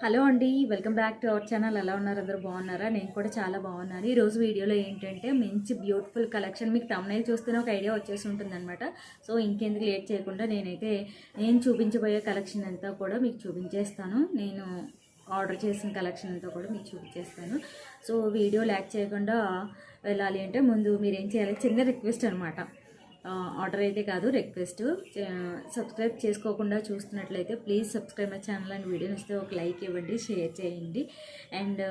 Hello అండి, welcome back to our channel. ఎలా ఉన్నారు? అందరూ బాగున్నారా? నేను కూడా చాలా బాగున్నాను. ఈరోజు వీడియోలో ఏంటంటే మంచి బ్యూటిఫుల్ కలెక్షన్. మీకు thumbnail చూస్తేనే ఒక ఐడియా వచ్చేసి ఉంటుంది అనమాట. సో ఇంకెందుకు లేట్ చేయకుండా నేను చూపించబోయే కలెక్షన్ అంతా కూడా మీకు చూపించేస్తాను. నేను ఆర్డర్ చేసిన కలెక్షన్ అంతా కూడా మీకు చూపించేస్తాను. సో వీడియో ల్యాక్ చేయకుండా వెళ్ళాలి అంటే ముందు మీరు ఏం చేయాలి, చిన్న రిక్వెస్ట్ అనమాట. ఆర్డర్ అయితే కాదు, రిక్వెస్ట్. సబ్స్క్రైబ్ చేసుకోకుండా చూస్తున్నట్లయితే please subscribe my channel and వీడియోని ఇస్తే ఒక లైక్ ఇవ్వండి, షేర్ చేయండి. అండ్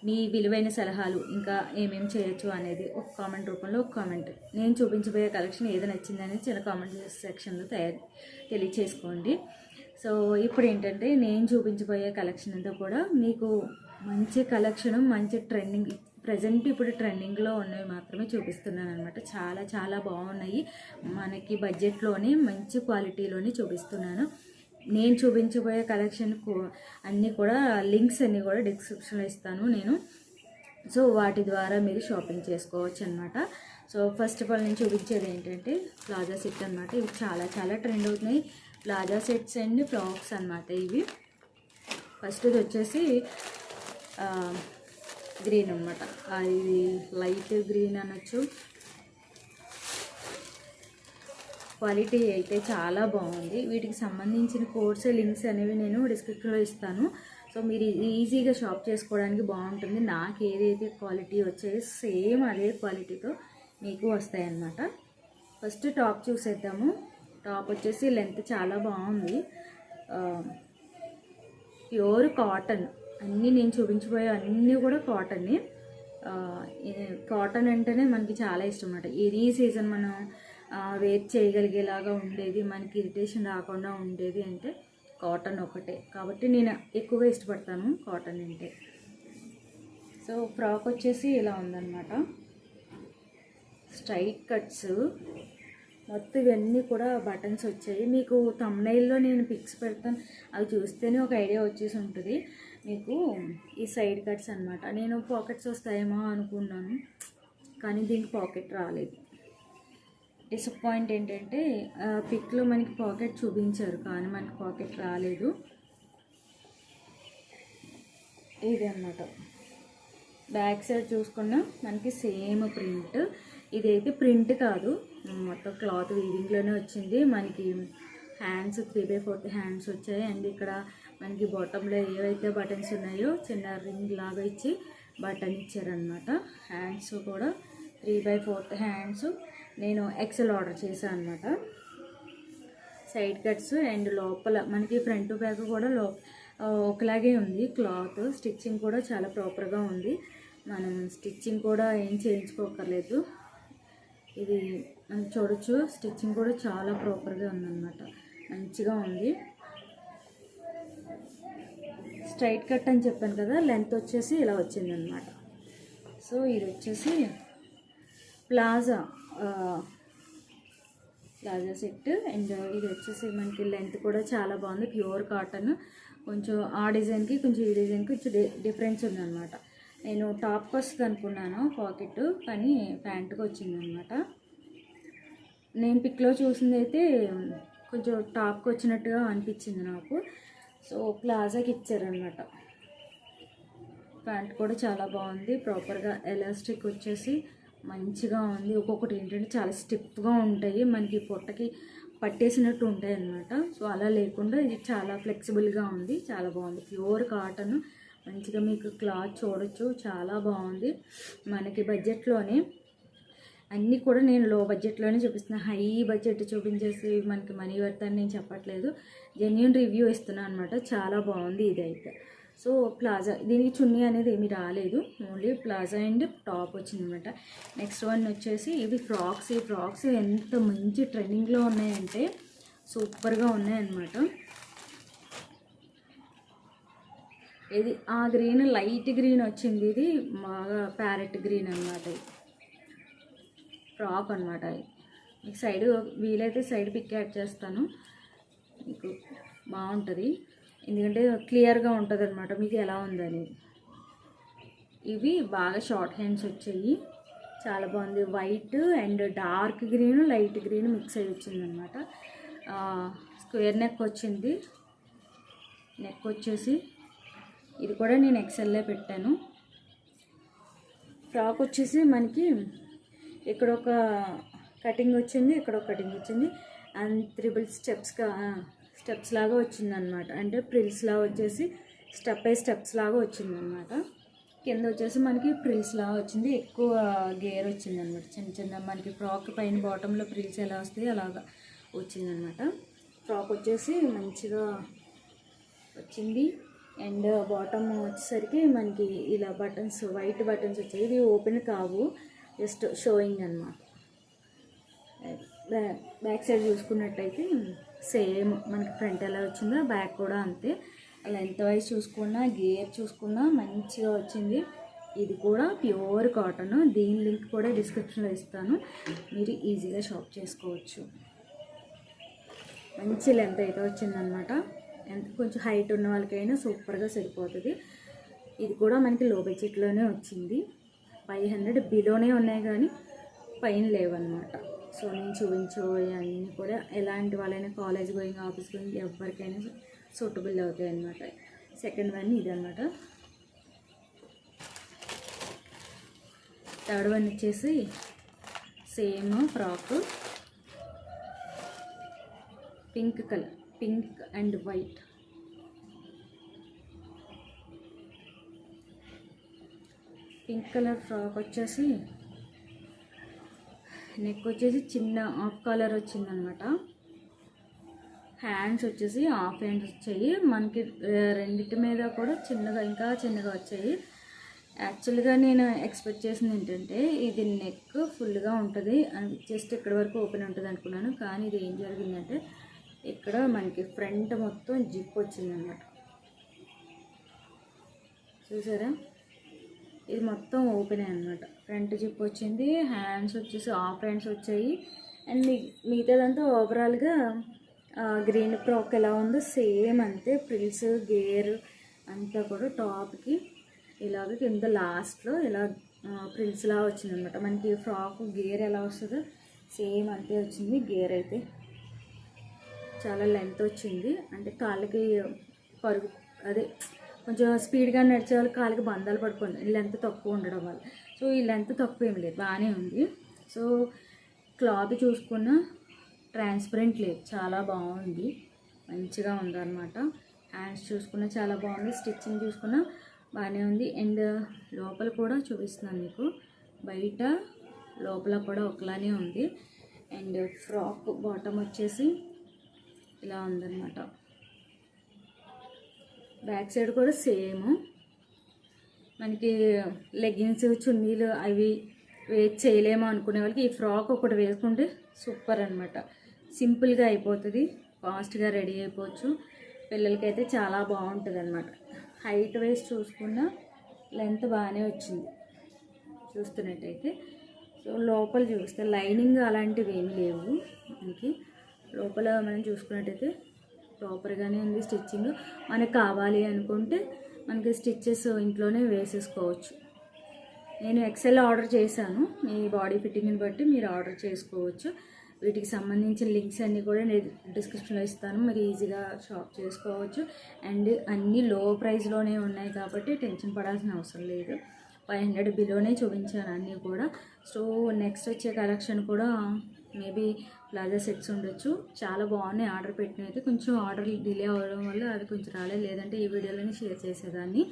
మీ విలువైన సలహాలు ఇంకా ఏమేమి చేయొచ్చు అనేది ఒక కామెంట్ రూపంలో ఒక కామెంట్, నేను చూపించబోయే కలెక్షన్ ఏది నచ్చిందనేది చిన్న కామెంట్ సెక్షన్లో తెలియచేసుకోండి. సో ఇప్పుడు ఏంటంటే నేను చూపించబోయే కలెక్షన్ అంతా కూడా మీకు మంచి కలెక్షన్, మంచి ట్రెండింగ్, ప్రజెంట్ ఇప్పుడు ట్రెండింగ్లో ఉన్నవి మాత్రమే చూపిస్తున్నాను అనమాట. చాలా చాలా బాగున్నాయి, మనకి బడ్జెట్లోనే మంచి క్వాలిటీలోనే చూపిస్తున్నాను. నేను చూపించబోయే కలెక్షన్ అన్నీ కూడా లింక్స్ అన్నీ కూడా డిస్క్రిప్షన్లో ఇస్తాను నేను. సో వాటి ద్వారా మీరు షాపింగ్ చేసుకోవచ్చు అనమాట. సో ఫస్ట్ ఆఫ్ ఆల్ నేను చూపించేది ఏంటంటే ప్లాజా సెట్ అనమాట. ఇవి చాలా చాలా ట్రెండ్ అవుతున్నాయి, ప్లాజా సెట్స్ అండ్ ఫ్రాక్స్ అనమాట. ఇవి ఫస్ట్ ఇది వచ్చేసి గ్రీన్ అనమాట. ఇది లైట్ గ్రీన్ అనొచ్చు. క్వాలిటీ అయితే చాలా బాగుంది. వీటికి సంబంధించిన కోర్స్ లింక్స్ అనేవి నేను డిస్క్రిప్షన్లో ఇస్తాను. సో మీరు ఈజీగా షాప్ చేసుకోవడానికి బాగుంటుంది. నాకు ఏదైతే క్వాలిటీ వచ్చాయో సేమ్ అదే క్వాలిటీతో మీకు వస్తాయన్నమాట. ఫస్ట్ టాప్ చూసేద్దాము. టాప్ వచ్చేసి లెంత్ చాలా బాగుంది, ప్యూర్ కాటన్. అన్నీ నేను చూపించబోయే అన్నీ కూడా కాటన్ని. కాటన్ అంటేనే మనకి చాలా ఇష్టం అన్నమాట. ఎనీ సీజన్ మనం వేర్ చేయగలిగేలాగా ఉండేది, మనకి ఇరిటేషన్ రాకుండా ఉండేది అంటే కాటన్ ఒకటే. కాబట్టి నేను ఎక్కువగా ఇష్టపడతాను కాటన్ అంటే. సో ఫ్రాక్ వచ్చేసి ఇలా ఉందన్నమాట, స్ట్రైట్ కట్స్ మొత్తం. ఇవన్నీ కూడా బటన్స్ వచ్చాయి. మీకు thumbnailలో నేను పిక్స్ పెడతాను, అవి చూస్తేనే ఒక ఐడియా వచ్చేసి ఉంటుంది మీకు. ఈ సైడ్ కట్స్ అనమాట. నేను పాకెట్స్ వస్తాయేమో అనుకున్నాను, కానీ దీనికి పాకెట్ రాలేదు. డిసప్పాయింట్ ఏంటంటే పిక్లో మనకి పాకెట్ చూపించారు, కానీ మనకి పాకెట్ రాలేదు. ఇది అన్నమాట. బ్యాక్ సైడ్ చూసుకున్నా మనకి సేమ్ ప్రింట్. ఇదైతే ప్రింట్ కాదు, మొత్తం క్లాత్ వీవింగ్లోనే వచ్చింది. మనకి హ్యాండ్స్ 3/4 హ్యాండ్స్ వచ్చాయి. అండ్ ఇక్కడ మనకి బాటంలో ఏవైతే బటన్స్ ఉన్నాయో చిన్న రింగ్ లాగా ఇచ్చి బటన్ ఇచ్చారనమాట. హ్యాండ్స్ కూడా 3/4 హ్యాండ్స్. నేను ఎక్సెల్ ఆర్డర్ చేశాను అనమాట. సైడ్ కట్స్ అండ్ లోపల మనకి ఫ్రంట్ బ్యాక్ కూడా ఒకలాగే ఉంది. క్లాత్ స్టిచ్చింగ్ కూడా చాలా ప్రాపర్గా ఉంది. మనం స్టిచ్చింగ్ కూడా ఏం చేయించుకోకర్లేదు. ఇది మనం చూడొచ్చు, స్టిచ్చింగ్ కూడా చాలా ప్రాపర్గా ఉందన్నమాట, మంచిగా ఉంది. స్ట్రైట్ కట్ అని చెప్పాను కదా, లెంత్ వచ్చేసి ఇలా వచ్చిందనమాట. సో ఇది వచ్చేసి ప్లాజా సెట్. అండ్ ఇది వచ్చేసి మనకి లెంత్ కూడా చాలా బాగుంది, ప్యూర్ కాటన్. కొంచెం ఆ డిజైన్కి కొంచెం ఈ డిజైన్కి కొంచెం డిఫరెన్స్ ఉందన్నమాట. నేను టాప్కి వస్తుంది అనుకున్నాను పాకెట్, కానీ ప్యాంట్కి వచ్చిందనమాట. నేను పిక్లో చూసింది అయితే కొంచెం టాప్కి వచ్చినట్టుగా అనిపించింది నాకు. సో ప్లాజాకి ఇచ్చారనమాట. ప్యాంట్ కూడా చాలా బాగుంది, ప్రాపర్గా ఎలాస్టిక్ వచ్చేసి మంచిగా ఉంది. ఒక్కొక్కటి ఏంటంటే చాలా స్టిఫ్గా ఉంటాయి, మనకి పొట్టకి పట్టేసినట్టు ఉంటాయి అన్నమాట. సో అలా లేకుండా ఇది చాలా ఫ్లెక్సిబుల్గా ఉంది, చాలా బాగుంది. ప్యూర్ కాటన్, మంచిగా మీకు క్లాత్ చూడొచ్చు, చాలా బాగుంది. మనకి బడ్జెట్లోనే అన్నీ కూడా నేను లో బడ్జెట్లోనే చూపిస్తున్నాను. హై బడ్జెట్ చూపించేసి మనకి మనీ వర్త్ అని నేను చెప్పట్లేదు, జెన్యూన్ రివ్యూ ఇస్తున్నాను అనమాట. చాలా బాగుంది ఇదైతే. సో ప్లాజా, దీనికి చున్నీ అనేది ఏమీ రాలేదు, ఓన్లీ ప్లాజా అండ్ టాప్ వచ్చిందనమాట. నెక్స్ట్ వన్ వచ్చేసి ఇవి ఫ్రాక్స్. ఈ ఫ్రాక్స్ ఎంత మంచి ట్రెండింగ్లో ఉన్నాయంటే సూపర్గా ఉన్నాయన్నమాట. ఇది ఆ గ్రీన్ లైట్ గ్రీన్ వచ్చింది, ఇది బాగా ప్యారెట్ గ్రీన్ అనమాట. ఫ్రాక్ అనమాట. మీకు సైడ్ వీలైతే సైడ్ పిక్ యాడ్ చేస్తాను, మీకు బాగుంటుంది, ఎందుకంటే క్లియర్గా ఉంటుంది అనమాట మీకు ఎలా ఉందని. ఇవి బాగా షార్ట్ హ్యాండ్స్ వచ్చాయి, చాలా బాగుంది. White and dark green, light green mix అయ్యి వచ్చిందనమాట. స్క్వేర్ నెక్ వచ్చింది. నెక్ వచ్చేసి ఇది కూడా నేను ఎక్సెల్లో పెట్టాను. ఫ్రాక్ వచ్చేసి మనకి ఇక్కడ ఒక కటింగ్ వచ్చింది, ఇక్కడ ఒక కటింగ్ వచ్చింది అండ్ 3 స్టెప్స్ లాగా వచ్చిందనమాట. అంటే ప్రిల్స్ లాగా వచ్చేసి స్టెప్ బై స్టెప్స్ లాగా వచ్చిందనమాట. కింద వచ్చేసి మనకి ప్రిల్స్ లాగా వచ్చింది, ఎక్కువ గేర్ వచ్చిందనమాట. చిన్న మనకి ఫ్రాక్ పైన బాటంలో ప్రిల్స్ ఎలా వస్తాయి అలాగా వచ్చిందనమాట. ఫ్రాక్ వచ్చేసి మంచిగా వచ్చింది. అండ్ బాటమ్ వచ్చేసరికి మనకి ఇలా బటన్స్, వైట్ బటన్స్ వచ్చాయి. ఇవి ఓపెన్ కావు, జస్ట్ షోయింగ్ అనమాట. బ్యాక్ సైడ్ చూసుకున్నట్టయితే సేమ్ మనకి ఫ్రంట్ ఎలా వచ్చిందో బ్యాక్ కూడా అంతే. లెంత్ వైజ్ చూసుకున్నా, గేర్ చూసుకున్నా మంచిగా వచ్చింది. ఇది కూడా ప్యూర్ కాటన్. దీని లింక్ కూడా డిస్క్రిప్షన్లో ఇస్తాను, మీరు ఈజీగా షాప్ చేసుకోవచ్చు. మంచి లెంత్ అయితే వచ్చిందనమాట. కొంచెం హైట్ ఉన్న వాళ్ళకైనా సూపర్గా సరిపోతుంది. ఇది కూడా మనకి లో బడ్జెట్లోనే వచ్చింది. 500 బిలోనే ఉన్నాయి కానీ పైన లేవన్నమాట. సో నేను చూపించబోయే అన్నీ కూడా ఎలాంటి వాళ్ళైనా, కాలేజ్ గోయింగ్, ఆఫీస్ గోయింగ్ ఎవరికైనా సూటబుల్ అవుతాయి అన్నమాట. సెకండ్ వన్ ఇది అనమాట. థర్డ్ వన్ వచ్చేసి same frock, pink colour, pink and white. Pink colour frock వచ్చేసి నెక్ వచ్చేసి చిన్న హాఫ్ కాలర్ వచ్చిందనమాట. హ్యాండ్స్ వచ్చేసి హాఫ్ హ్యాండ్స్ వచ్చాయి మనకి. రెండింటి మీద కూడా చిన్నగా, ఇంకా చిన్నగా వచ్చాయి. యాక్చువల్గా నేను ఎక్స్పెక్ట్ చేసింది ఏంటంటే ఇది నెక్ ఫుల్గా ఉంటుంది, జస్ట్ ఇక్కడ వరకు ఓపెన్ ఉంటుంది అనుకున్నాను. కానీ ఇది ఏం జరిగిందంటే ఇక్కడ మనకి ఫ్రంట్ మొత్తం జిప్ వచ్చిందన్నమాట. చూసారా, ఇది మొత్తం ఓపెన్ అనమాట. ఫ్రంట్ జిప్ వచ్చింది, హ్యాండ్స్ వచ్చేసి హాఫ్ హ్యాండ్స్ వచ్చాయి. అండ్ మిగతాదంతా ఓవరాల్గా గ్రీన్ ఫ్రాక్ ఎలా ఉందో సేమ్ అంతే. ప్రిల్స్, గేర్ అంతా కూడా టాప్కి ఇలాగ కింద లాస్ట్లో ఇలా ప్రిల్స్లా వచ్చిందనమాట. మనకి ఫ్రాక్ గేర్ ఎలా వస్తుందో సేమ్ అంతే వచ్చింది. గేర్ అయితే చాలా లెంత్ వచ్చింది. అంటే కాళ్ళకి పరుగు, అదే కొంచెం స్పీడ్గా నడిచే వాళ్ళు కాళ్ళకి బంధాలు పడుకోండి, ఈ లెంత్ తక్కువ ఉండడం వల్ల. సో ఈ లెంత్ తక్కువ ఏం లేదు, బాగానే ఉంది. సో క్లాత్ చూసుకున్న ట్రాన్స్పరెంట్ లేదు, చాలా బాగుంది, మంచిగా ఉందన్నమాట. హ్యాండ్స్ చూసుకున్న చాలా బాగుంది, స్టిచ్చింగ్ చూసుకున్న బాగానే ఉంది. అండ్ లోపల కూడా చూపిస్తున్నాను మీకు, బయట లోపల కూడా ఒకలానే ఉంది. అండ్ ఫ్రాక్ బాటమ్ వచ్చేసి ఇలా ఉందన్నమాట. బ్యాక్ సైడ్ కూడా సేమ్ మనకి లెగ్గిన్స్, చున్నీలు అవి వేస్ట్ చేయలేమో అనుకునే వాళ్ళకి ఈ ఫ్రాక్ ఒకటి వేసుకుంటే సూపర్ అనమాట. సింపుల్గా అయిపోతుంది, ఫాస్ట్గా రెడీ అయిపోవచ్చు. పిల్లలకైతే చాలా బాగుంటుంది అనమాట. హైట్ వైజ్ చూసుకున్న లెంత్ బాగానే వచ్చింది చూస్తున్నట్టయితే. సో లోపల చూస్తే లైనింగ్ అలాంటివి ఏమి లేవు మనకి. లోపల మనం చూసుకున్నట్టయితే ప్రాపర్గానే ఉంది స్టిచ్చింగ్. మనకు కావాలి అనుకుంటే మనకి స్టిచ్చెస్ ఇంట్లోనే వేసేసుకోవచ్చు. నేను ఎక్సెల్ ఆర్డర్ చేశాను, మీ బాడీ ఫిట్టింగ్ని బట్టి మీరు ఆర్డర్ చేసుకోవచ్చు. వీటికి సంబంధించిన లింక్స్ అన్నీ కూడా నేను డిస్క్రిప్షన్లో ఇస్తాను, మీరు ఈజీగా షాప్ చేసుకోవచ్చు. అండ్ అన్నీ లో ప్రైస్లోనే ఉన్నాయి కాబట్టి టెన్షన్ పడాల్సిన అవసరం లేదు. 500 బిలోనే చూపించాను అన్నీ కూడా. సో నెక్స్ట్ వచ్చే కలెక్షన్ కూడా మేబీ ప్లాజా సెట్స్ ఉండొచ్చు, చాలా బాగున్నాయి. ఆర్డర్ పెట్టిన అయితే కొంచెం ఆర్డర్ డిలే అవ్వడం వల్ల అది కొంచెం రాలేదు, లేదంటే ఈ వీడియోలోనే షేర్ చేసేదాన్ని.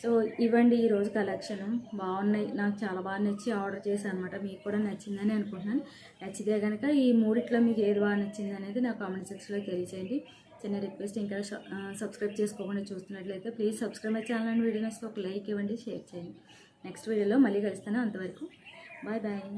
సో ఇవ్వండి ఈరోజు కలెక్షన్, బాగున్నాయి, నాకు చాలా బాగా నచ్చి ఆర్డర్ చేశాను అనమాట. మీకు కూడా నచ్చిందని అనుకుంటున్నాను. నచ్చితే కనుక ఈ మూడిట్లో మీకు ఏది బాగా నచ్చింది అనేది నా కామెంట్ సెక్షన్లో తెలియజేయండి. చిన్న రిక్వెస్ట్, ఇంకా సబ్స్క్రైబ్ చేసుకోకుండా చూస్తున్నట్లయితే please subscribe my channel and video నచ్చితే ఒక లైక్ ఇవ్వండి, షేర్ చేయండి. నెక్స్ట్ వీడియోలో మళ్ళీ కలుస్తాను, అంతవరకు బాయ్ బాయ్.